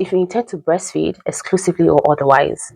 If you intend to breastfeed exclusively or otherwise,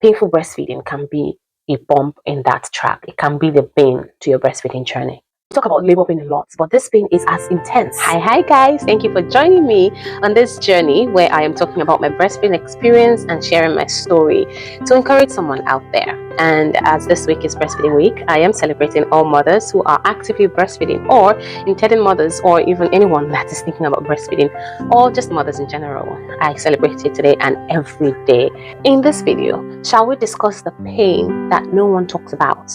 painful breastfeeding can be a bump in that track. It can be the bane to your breastfeeding journey. We talk about labor pain a lot, but this pain is as intense. Hi guys, thank you for joining me on this journey where I am talking about my breastfeeding experience and sharing my story to encourage someone out there. And as this week is breastfeeding week, I am celebrating all mothers who are actively breastfeeding, or intending mothers, or even anyone that is thinking about breastfeeding, or just mothers in general. I celebrate it today and every day. In this video, shall we discuss the pain that no one talks about?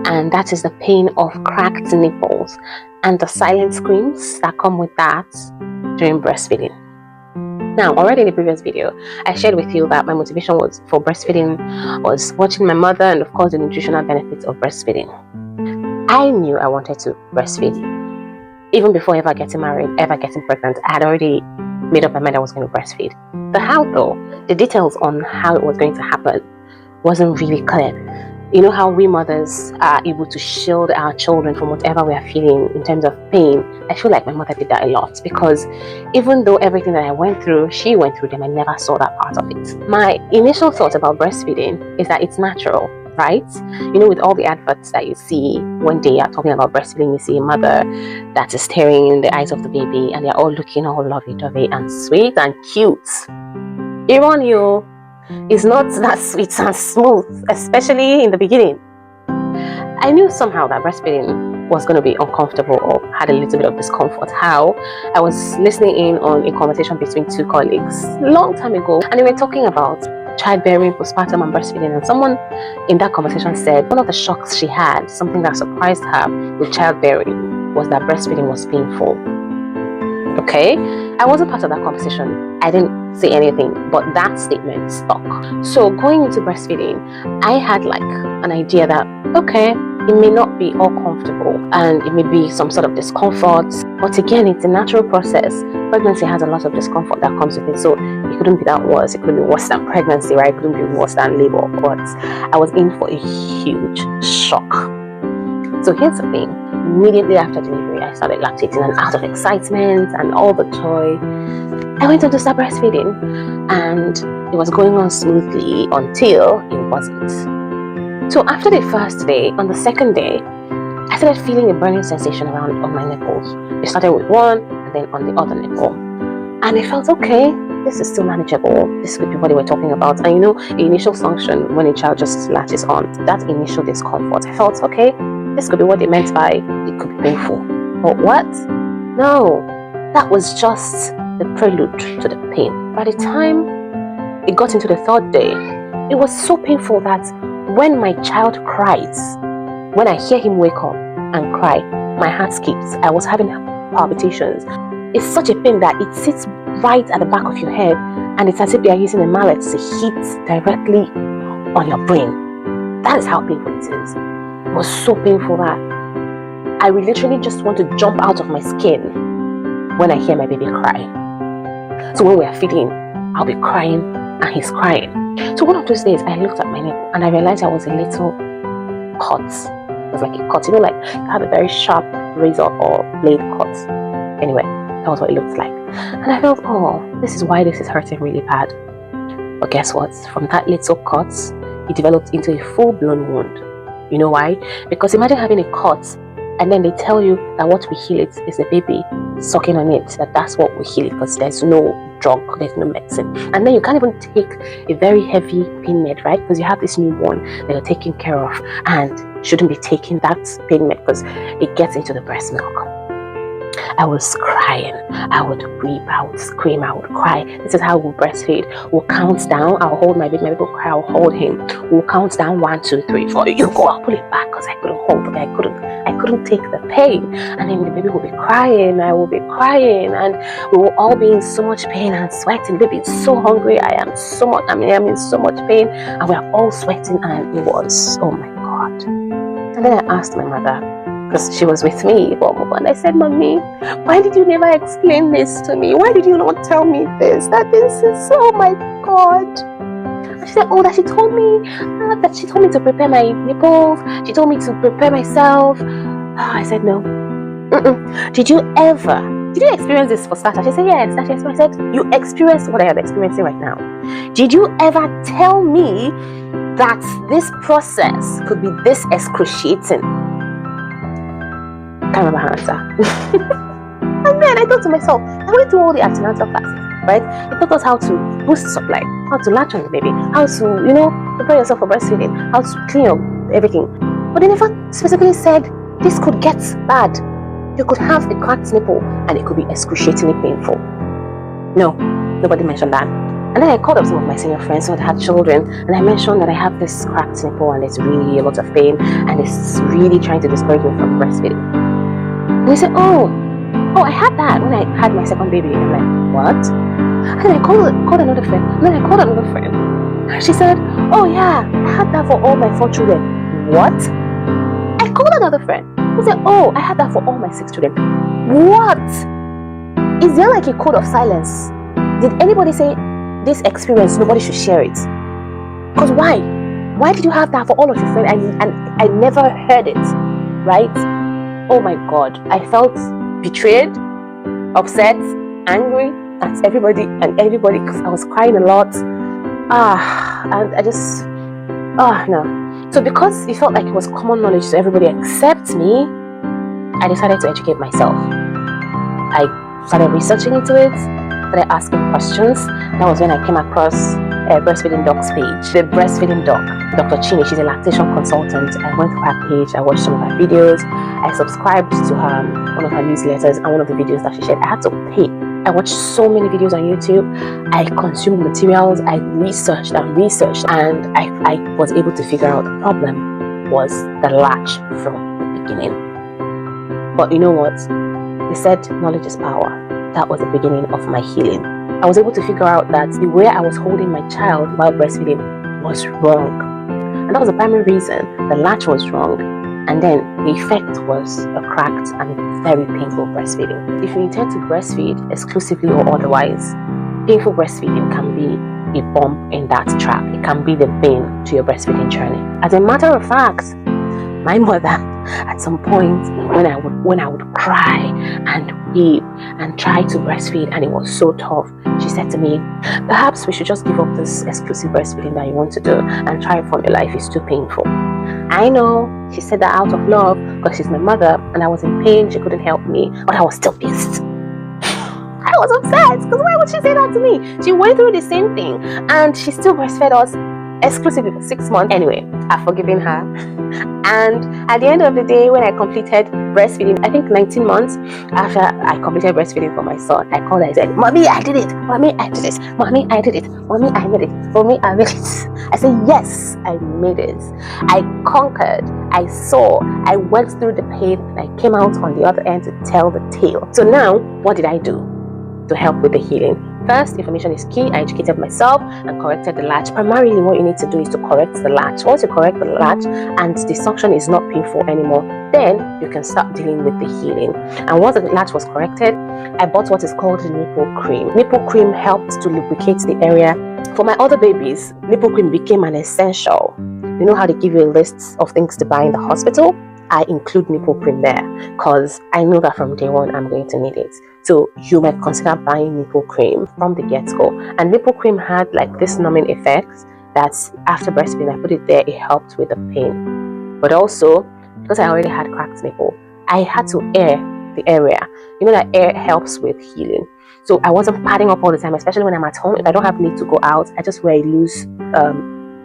And that is the pain of cracked nipples and the silent screams that come with that during breastfeeding. Now, already in the previous video, I shared with you that my motivation for breastfeeding was watching my mother and of course the nutritional benefits of breastfeeding. I knew I wanted to breastfeed. Even before ever getting married, ever getting pregnant, I had already made up my mind I was going to breastfeed. The how though, the details on how it was going to happen wasn't really clear. You know how we mothers are able to shield our children from whatever we are feeling in terms of pain. I feel like my mother did that a lot, because even though everything that I went through, she went through them, I never saw that part of it. My initial thought about breastfeeding is that it's natural, right? You know, with all the adverts that you see when they are talking about breastfeeding, you see a mother that is staring in the eyes of the baby and they're all looking all lovey-dovey and sweet and cute. Even you is not that sweet and smooth, especially in the beginning. I knew somehow that breastfeeding was going to be uncomfortable or had a little bit of discomfort. How? I was listening in on a conversation between two colleagues a long time ago, and they were talking about childbearing, postpartum and breastfeeding, and someone in that conversation said one of the shocks she had, something that surprised her with childbearing, was that breastfeeding was painful. Okay, I wasn't part of that conversation. I didn't say anything, but that statement stuck. So going into breastfeeding, I had like an idea that, okay, it may not be all comfortable and it may be some sort of discomfort, but again, it's a natural process. Pregnancy has a lot of discomfort that comes with it, so it couldn't be that worse. It couldn't be worse than pregnancy, right? It couldn't be worse than labor, but I was in for a huge shock. So here's the thing. Immediately after delivery, I started lactating, and out of excitement and all the joy, I went on to start breastfeeding, and it was going on smoothly until it wasn't. So after the first day, on the second day, I started feeling a burning sensation around on my nipples. It started with one and then on the other nipple, and I felt okay. This is still manageable. This could be what they were talking about. And you know, the initial function when a child just latches on, that initial discomfort, I felt okay. This could be what they meant by it could be painful. But what? No, that was just the prelude to the pain. By the time it got into the third day, it was so painful that when my child cries, when I hear him wake up and cry, my heart skips. I was having palpitations. It's such a pain that it sits right at the back of your head, and it's as if they are using a mallet to hit directly on your brain. That is how painful it is. It was so painful that I will literally just want to jump out of my skin when I hear my baby cry. So when we are feeding, I'll be crying and he's crying. So one of those days, I looked at my nipple and I realized I was a little cut. It was like a cut, you know, like you have a very sharp razor or blade cut. Anyway, that was what it looked like. And I felt, oh, this is why this is hurting really bad. But guess what? From that little cut, it developed into a full-blown wound. You know why? Because imagine having a cut and then they tell you that what will heal it is the baby sucking on it, that's what will heal it, because there's no drug, there's no medicine. And then you can't even take a very heavy pain med, right? Because you have this newborn that you're taking care of and shouldn't be taking that pain med because it gets into the breast milk. I was crying. I would weep, I would scream, I would cry. This is how we'll breastfeed. We'll count down. I'll hold my baby will cry, I'll hold him. We'll count down 1, 2, 3, 4. You go, I'll pull it back because I couldn't hold it. I couldn't take the pain. And then the baby will be crying, I will be crying, and we will all be in so much pain and sweating. The baby is so hungry. I'm in so much pain, and we're all sweating, and it was, oh my God. And then I asked my mother, because she was with me, and I said, Mommy, why did you never explain this to me? Why did you not tell me this? That this is, oh my God. And she said, oh, that she told me to prepare my nipples. She told me to prepare myself. I said, no. Did you ever did you experience this for starters? She said, yes. That she experienced. I said, you experienced what I am experiencing right now. Did you ever tell me that this process could be this excruciating? Can't remember her answer. And then I thought to myself, I went through all the antenatal classes, right? They taught us how to boost supply, how to latch on the baby, how to, prepare yourself for breastfeeding, how to clean up everything. But they never specifically said this could get bad. You could have a cracked nipple and it could be excruciatingly painful. No, nobody mentioned that. And then I called up some of my senior friends who had children, and I mentioned that I have this cracked nipple and it's really a lot of pain and it's really trying to discourage me from breastfeeding. And they said, oh, I had that when I had my second baby. And I'm like, what? And then I called another friend, and then I called another friend. And she said, oh yeah, I had that for all my 4 children. What? I called another friend who said, oh, I had that for all my 6 children. What? Is there like a code of silence? Did anybody say this experience, nobody should share it? Because why? Why did you have that for all of your friends and I never heard it, right? Oh my God, I felt betrayed, upset, angry at everybody because I was crying a lot. And I just, no. So because it felt like it was common knowledge to everybody except me, I decided to educate myself. I started researching into it, started asking questions. That was when I came across a Breastfeeding Doc's page. The Breastfeeding Doc, Dr. Chini, she's a lactation consultant. I went to her page, I watched some of her videos, I subscribed to one of her newsletters, and one of the videos that she shared, I had to pay. I watched so many videos on YouTube, I consumed materials, I researched, and I was able to figure out the problem was the latch from the beginning. But you know what? They said knowledge is power. That was the beginning of my healing. I was able to figure out that the way I was holding my child while breastfeeding was wrong. And that was the primary reason. The latch was wrong. And then the effect was a cracked and very painful breastfeeding. If you intend to breastfeed exclusively or otherwise, painful breastfeeding can be a bump in that track. It can be the bane to your breastfeeding journey. As a matter of fact, my mother, at some point when I would cry and weep and try to breastfeed and it was so tough, she said to me, perhaps we should just give up this exclusive breastfeeding that you want to do and try it from your life. It's too painful. I know she said that out of love because she's my mother and I was in pain, she couldn't help me, but I was still pissed. I was upset because why would she say that to me? She went through the same thing and she still breastfed us exclusively for 6 months. Anyway, I've forgiven her. And at the end of the day, when I completed breastfeeding, I think 19 months after I completed breastfeeding for my son, I called her and said, Mommy, I did it. Mommy, I did it. Mommy, I did it. Mommy, I made it. Mommy, I made it. I said, yes, I made it. I conquered. I saw. I went through the pain and I came out on the other end to tell the tale. So now, what did I do to help with the healing? First, information is key. I educated myself and corrected the latch. Primarily, what you need to do is to correct the latch. Once you correct the latch and the suction is not painful anymore, then you can start dealing with the healing. And once the latch was corrected, I bought what is called nipple cream. Nipple cream helped to lubricate the area. For my other babies, nipple cream became an essential. You know how they give you a list of things to buy in the hospital? I include nipple cream there because I know that from day one I'm going to need it. So you might consider buying nipple cream from the get-go. And nipple cream had like this numbing effect that after breastfeeding I put it there, it helped with the pain. But also, because I already had cracked nipple, I had to air the area. You know that air helps with healing. So I wasn't padding up all the time, especially when I'm at home. If I don't have need to go out, I just wear a loose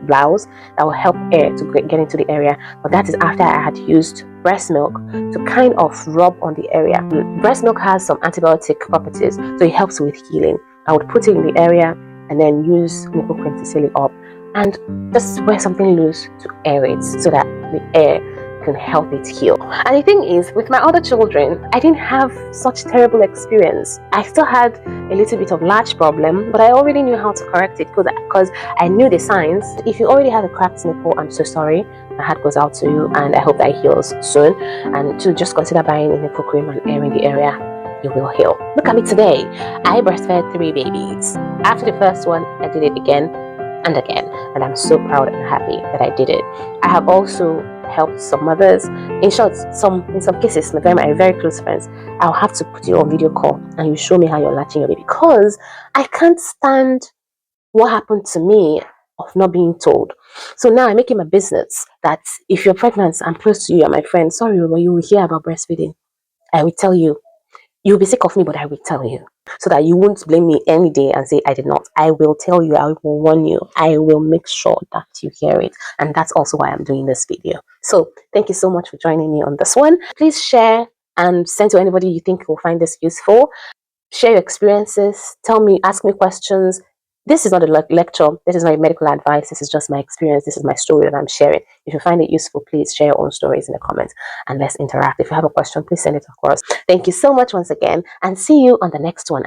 blouse that will help air to get into the area. But that is after I had used breast milk to kind of rub on the area. Breast milk has some antibiotic properties, so it helps with healing. I would put it in the area and then use nipple cream to seal it up and just wear something loose to air it so that the air can help it heal. And the thing is, with my other children, I didn't have such terrible experience. I still had a little bit of latch problem, but I already knew how to correct it because I knew the signs. If you already have a cracked nipple, I'm so sorry. My heart goes out to you and I hope that it heals soon. And to just consider buying a nipple cream and airing the area, you will heal. Look at me today. I breastfed 3 babies. After the first one, I did it again and again, and I'm so proud and happy that I did it. I have also helped some mothers. In short, in some cases, my very close friends, I'll have to put you on video call and you show me how you're latching your baby, because I can't stand what happened to me of not being told. So now I make it my business that if you're pregnant, I'm close to you and my friend, sorry, but you will hear about breastfeeding. I will tell you. You'll be sick of me, but I will tell you. So that you won't blame me any day and say I did not. I will tell you, I will warn you. I will make sure that you hear it. And that's also why I'm doing this video. So thank you so much for joining me on this one. Please share and send to anybody you think will find this useful. Share your experiences. Tell me, ask me questions. This is not a lecture. This is not medical advice. This is just my experience. This is my story that I'm sharing. If you find it useful, please share your own stories in the comments and let's interact. If you have a question, please send it across. Thank you so much once again, and see you on the next one.